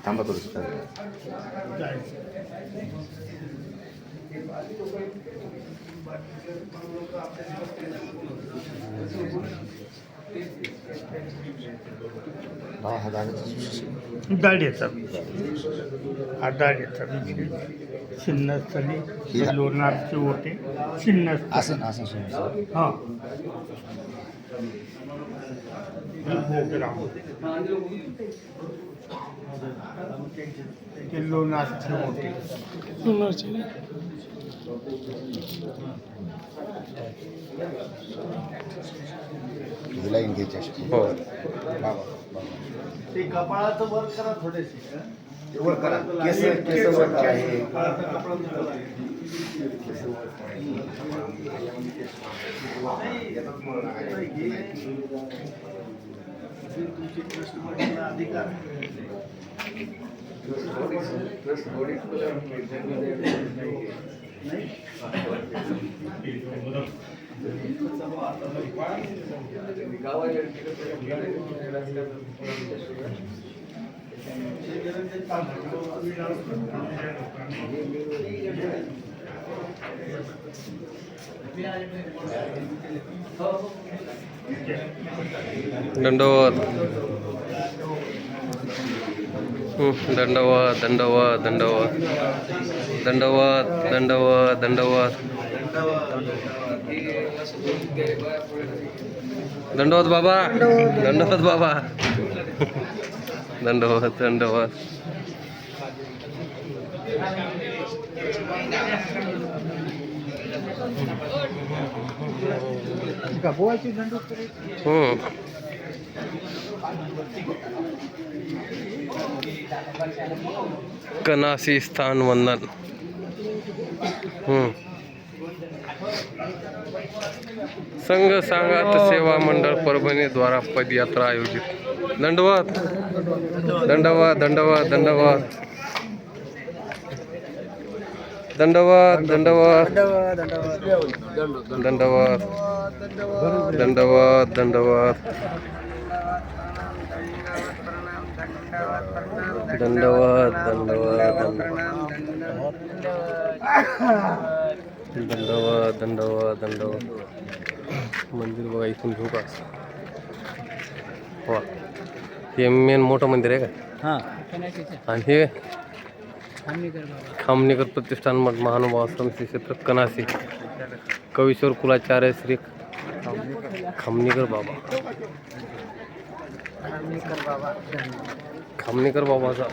थांबा थोडंसं. डाळ येतात हा डाळ येतात शिन्नस्थळी लोणारचे ओटे शिन्नस्थळी असं असं हां ते लोणारचे ओटे लाईन घ्यायची अशी. हो ते कपाळाचं वर करा थोडेसे वर करा. केस केस वर करा. हे अधिकार दंडवत दंडवत दंडवत दंडवत दंडवत दंडवत दंडवत दंडवत बाबा दंडवत बाबा दंडवत दंडवत कनासी स्थान वंदन संघ सांगात सेवा मंडळ परभणी द्वारा पदयात्रा आयोजित. दंडवत दंडवत दंडवत दंडवत दंडवत दंडवत दंडवत दंडवत दंडवत दंडवत दंडवत दंडवत दंडवत दंडवत. मंदिर बघा इथून घेऊ का? वा हे मेन मोठं मंदिर आहे का? हां आणि हे खामनेकर प्रतिष्ठान मठ महानुभाव आश्रम श्री क्षेत्र कनासी कवीश्वर कुलाचार्य श्री खामनेकर बाबा खामनेकर बाबाचा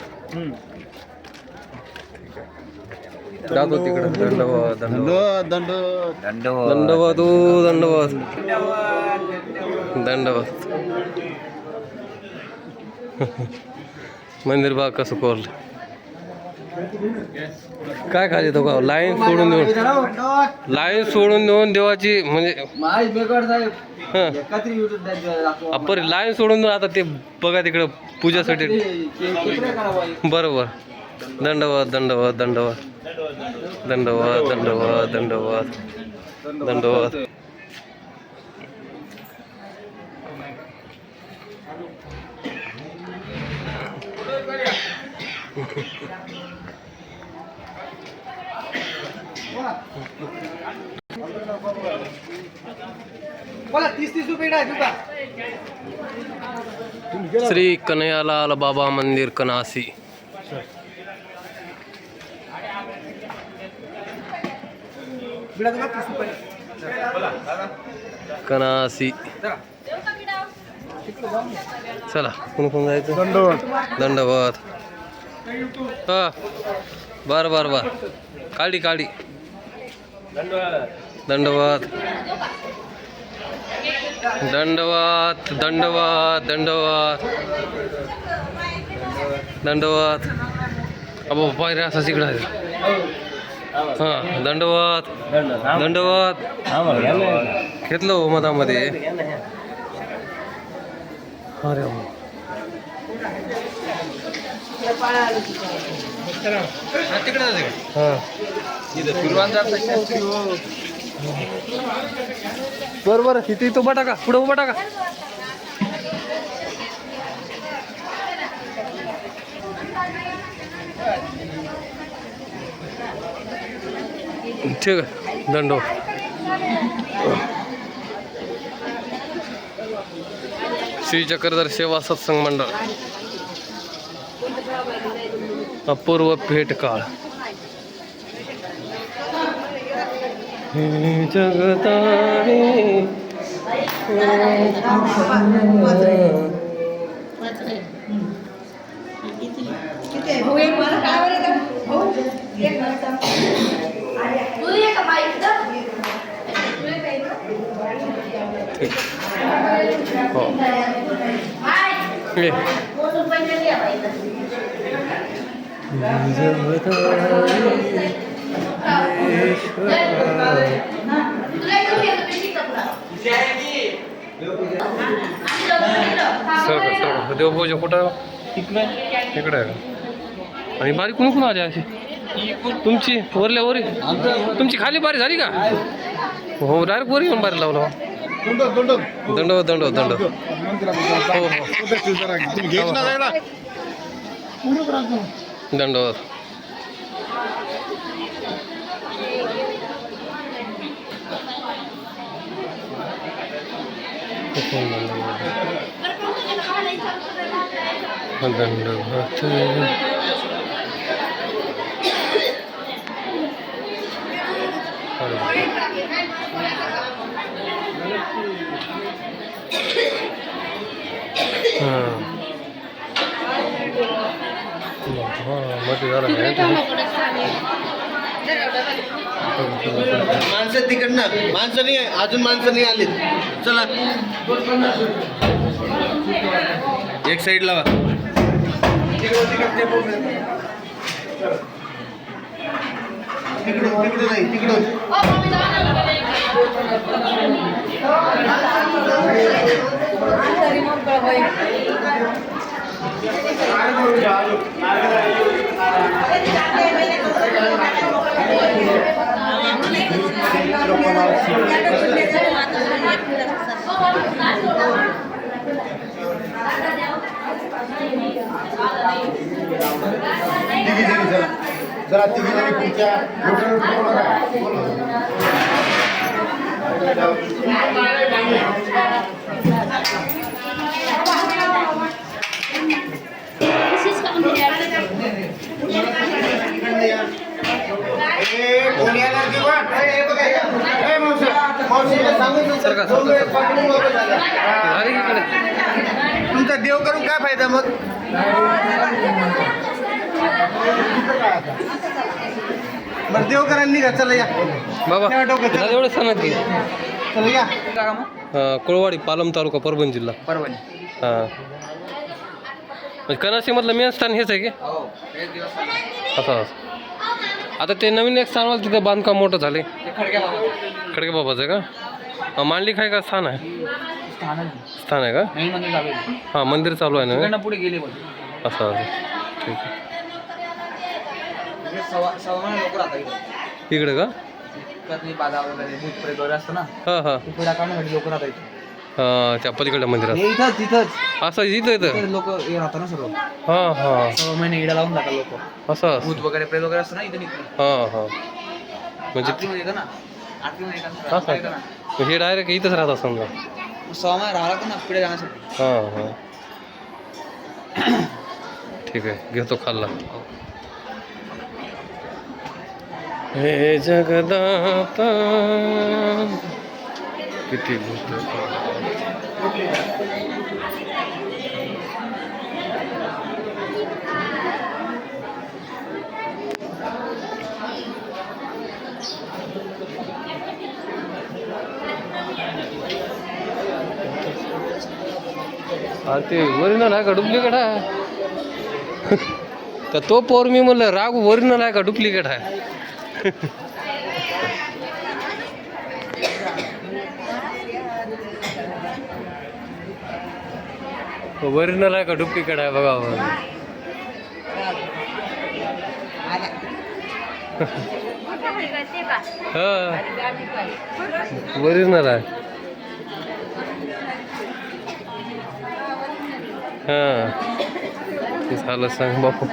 जातो तिकडे. दंडवत दंडवत दंडवत दंडवत दंडवत. मंदिर बघा कसं कोरलं. काय खाली तो का लाईन सोडून देऊन देवाची म्हणजे अपर लाईन सोडून देऊन आता ते बघा तिकडं पूजासाठी. बरोबर. दंडवत दंडवत दंडवत दंडवत दंडवत दंडवत दंडवत. श्री कन्हैयालाल बाबा मंदिर कनासी. कनासी चला कोण कोण जायचं. दंडवत दंडवत. हा बर बर बर काढी काढी. दंडवत दंडवत दंडवत दंडवत दंडवत. अबो पायऱ्या असं तिकडं आहे. हां दंडवत दंडवत. घेतलं हो मधामध्ये. अरे तिकडे हां बरोबर इथे तो बटा का पुढं उभा टाका. ठीक आहे दंडो. श्री चक्रधर सेवा सत्संग मंडळ अपूर्व भेट काळ. हे जगतारे हो सर देवपूजा कुठं इकडे आहे का? आणि बारी कोण कोण आली अशी तुमची वरल्या वरी तुमची खाली बारी झाली का? हो डायरेक्ट वर येऊन बारी लावला. दंडवत दंडवत दंडवत. हो दंडवत. दंडवत. मध्ये झाला माणसं तिकडनं माणसं नाही अजून माणसं नाही आलीत. चला एक साईड लावा. तिकडून नाही तिकडून जरा तिघी जणी पुढच्या तुमचा देव करून काय फायदा मग? बरं देव करायला निघा. चला या बाबा एवढं सांगत की चला या. कोळवाडी पालम तालुका परभणी जिल्हा. परभणी. हां म्हणजे कनाशीमधलं मेन स्थान हेच आहे की असं. आता ते नवीन एक स्थान तिथे बांधकाम मोठं झाले खडके बाबाचं आहे का? मांडली खाय का स्थान आहे? स्थान आहे का? हां मंदिर चालू आहे ना पुढे गेले असं. ठीक आहे इकडे का? हां हां त्या पलीकडल्या मंदिरात असं इथं येतं लोक राहतात ना सर्व. हां हां 6 महिने इडा लावून जातात लोक. असं भूत वगैरे प्रेत वगैरे असतं ना इथे. हां हां म्हणजे येतं ना हे डायरेक्ट इथंच राहतात समजा. 6 महिने राहिला ना पुढे जाण्यासाठी. हां हां ठीक आहे घेतो खाल्ला. हे जगदाता किती भूत ते ओरिजिनल आहे का डुप्लिकेट आहे? तर तो पोर मी म्हणलं राग ओरिजिनल आहे का डुप्लिकेट आहे? ओरिजिनल आहे का डुप्लिकेट आहे बघा. हां ओरिजिनल आहे. हां ते झालं सांग बापू.